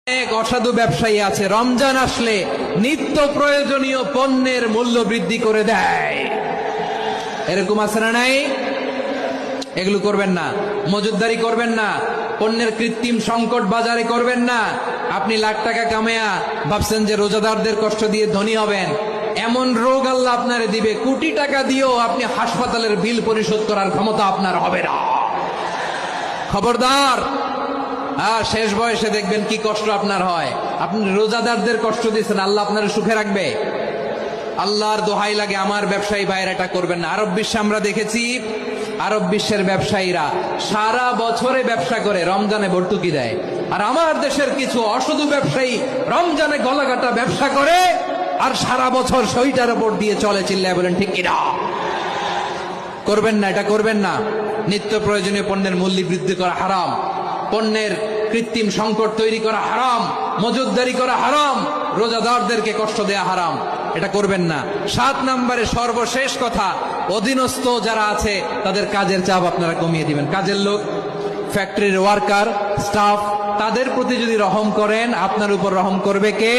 অনেক অসাধু ব্যবসায়ী আছে রমজান আসলে নিত্য প্রয়োজনীয় পণ্যের মূল্য বৃদ্ধি করে দেয়। এরকম আছে না নাই? এগুলো করবেন না, মজুদদারি করবেন না, পণ্যের কৃত্রিম সংকট বাজারে করবেন না। আপনি লাখ টাকা কামায়া ভাবছেন যে রোজাদারদের কষ্ট দিয়ে ধনী হবেন, এমন রোগ আল্লাহ আপনারে দিবে, কোটি টাকা দিয়েও আপনি হাসপাতালের বিল পরিশোধ করার ক্ষমতা আপনার হবে না। খবরদার। শেষ বয়সে দেখবেন কি কষ্ট আপনার হয়। আপনি রোজাদারদের কষ্ট দিচ্ছেন, আল্লাহ আপনার সুখে রাখবে? আল্লাহর দোহাই লাগে আমার ব্যবসায়ী ভাইয়েরা এটা করবেন না। আরব বিশ্বে আমরা দেখেছি, আরব বিশ্বের ব্যবসায়ীরা সারা বছরে ব্যবসা করে, রমজানে ভর্তুকি দেয়। আর আমার দেশের কিছু অসাধু ব্যবসায়ী রমজানে গলাকাটা ব্যবসা করে আর সারা বছর সইটার উপর দিয়ে চলে। চিল্লায় বলেন ঠিক কিনা? করবেন না, এটা করবেন না। নিত্য প্রয়োজনীয় পণ্যের মূল্য বৃদ্ধি করা হারাম, পণ্যের কৃত্রিম সংকট তৈরি করা হারাম, মজুদদারি করা হারাম, রোজাদারদেরকে কষ্ট দেয়া হারাম, এটা করবেন না। 7 নম্বরে সর্বশেষ কথা, অধীনস্থ যারা আছে তাদের কাজের চাপ আপনারা কমিয়ে দিবেন। কাজের লোক, ফ্যাক্টরির ওয়ার্কার, স্টাফ, তাদের প্রতি যদি রহম করেন, আপনার উপর রহম করবে কে?